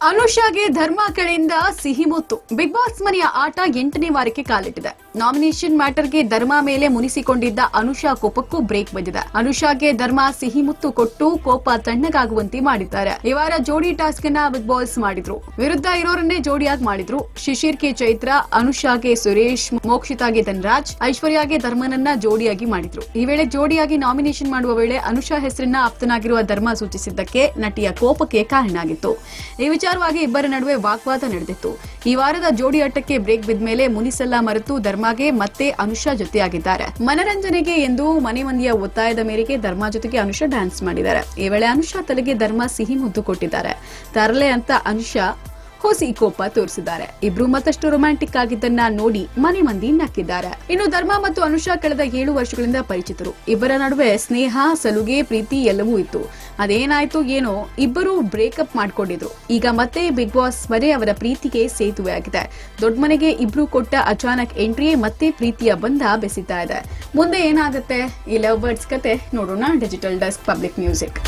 ಅನುಷಾಗೆ ಧರ್ಮ ಕಡೆಯಿಂದ ಸಿಹಿ ಮುತ್ತು. ಬಿಗ್ ಬಾಸ್ ಮನೆಯ ಆಟ 8ನೇ ವಾರಕ್ಕೆ ಕಾಲಿಟ್ಟಿದೆ. ನಾಮಿನೇಷನ್ ಮ್ಯಾಟರ್ಗೆ ಧರ್ಮ ಮೇಲೆ ಮುನಿಸಿಕೊಂಡಿದ್ದ ಅನುಷಾ ಕೋಪಕ್ಕೂ ಬ್ರೇಕ್ ಬಂದಿದೆ. ಅನುಷಾಗೆ ಧರ್ಮ ಸಿಹಿ ಮುತ್ತು ಕೊಟ್ಟು ಕೋಪ ತಣ್ಣಗಾಗುವಂತೆ ಮಾಡಿದ್ದಾರೆ. ಈ ವಾರ ಜೋಡಿ ಟಾಸ್ಕ್ ಅನ್ನ ಬಿಗ್ ಬಾಸ್ ಮಾಡಿದ್ರು. ವಿರುದ್ಧ ಇರೋರನ್ನೇ ಜೋಡಿಯಾಗಿ ಮಾಡಿದ್ರು. ಶಿಶಿರ್ಗೆ ಚೈತ್ರ, ಅನುಷಾಗೆ ಸುರೇಶ್, ಮೋಕ್ಷಿತಾಗೆ ಧನರಾಜ್, ಐಶ್ವರ್ಯಾಗೆ ಧರ್ಮನನ್ನ ಜೋಡಿಯಾಗಿ ಮಾಡಿದ್ರು. ಈ ವೇಳೆ ಜೋಡಿಯಾಗಿ ನಾಮಿನೇಷನ್ ಮಾಡುವ ವೇಳೆ ಅನುಷಾ ಹೆಸರನ್ನ ಆಪ್ತನಾಗಿರುವ ಧರ್ಮ ಸೂಚಿಸಿದ್ದಕ್ಕೆ ನಟಿಯ ಕೋಪಕ್ಕೆ ಕಾರಣ ಆಗಿತ್ತು. ಈ ವಿಚಾರವಾಗಿ ಇಬ್ಬರ ನಡುವೆ ವಾಗ್ವಾದ ನಡೆದಿತ್ತು. ಈ ವಾರದ ಜೋಡಿ ಆಟಕ್ಕೆ ಬ್ರೇಕ್ ಬಿದ್ದ ಮೇಲೆ ಮುನಿಸೆಲ್ಲ ಮರೆತು ಧರ್ಮಗೆ ಮತ್ತೆ ಅನುಷಾ ಜೊತೆಯಾಗಿದ್ದಾರೆ. ಮನರಂಜನೆಗೆ ಎಂದು ಮನೆ ಮಂದಿಯ ಒತ್ತಾಯದ ಮೇರೆಗೆ ಧರ್ಮ ಜೊತೆಗೆ ಅನುಷಾ ಡ್ಯಾನ್ಸ್ ಮಾಡಿದ್ದಾರೆ. ಈ ವೇಳೆ ಅನುಷಾ ತಲೆಗೆ ಧರ್ಮ ಸಿಹಿ ಮುದ್ದು ಕೊಟ್ಟಿದ್ದಾರೆ. ತರಲೆ ಅಂತ ಅನುಷಾ ಹೊಸಿ ಕೋಪ ತೋರಿಸಿದ್ದಾರೆ. ಇಬ್ರು ಮತ್ತಷ್ಟು ರೊಮ್ಯಾಂಟಿಕ್ ಆಗಿದ್ದನ್ನ ನೋಡಿ ಮನೆ ಮಂದಿ ನಕ್ಕಿದ್ದಾರೆ. ಇನ್ನು ಧರ್ಮ ಮತ್ತು ಅನುಷಾ ಕಳೆದ 7 ವರ್ಷಗಳಿಂದ ಪರಿಚಿತರು. ಇಬ್ಬರ ನಡುವೆ ಸ್ನೇಹ, ಸಲುಗೆ, ಪ್ರೀತಿ ಎಲ್ಲವೂ ಇತ್ತು. ಅದೇನಾಯ್ತು ಏನೋ ಇಬ್ಬರು ಬ್ರೇಕಪ್ ಮಾಡ್ಕೊಂಡಿದ್ರು. ಈಗ ಮತ್ತೆ ಬಿಗ್ ಬಾಸ್ ಮನೆ ಅವರ ಪ್ರೀತಿಗೆ ಸೇತುವೆ ಆಗಿದೆ. ದೊಡ್ಡ ಮನೆಗೆ ಇಬ್ರು ಕೊಟ್ಟ ಅಚಾನಕ್ ಎಂಟ್ರಿಯೇ ಮತ್ತೆ ಪ್ರೀತಿಯ ಬಂಧ ಬೆಸಿತಾ ಇದೆ. ಮುಂದೆ ಏನಾಗುತ್ತೆ? ಈ ಲವ್ ಬರ್ಡ್ಸ್ ಕತೆ ನೋಡೋಣ. Digital desk, public music.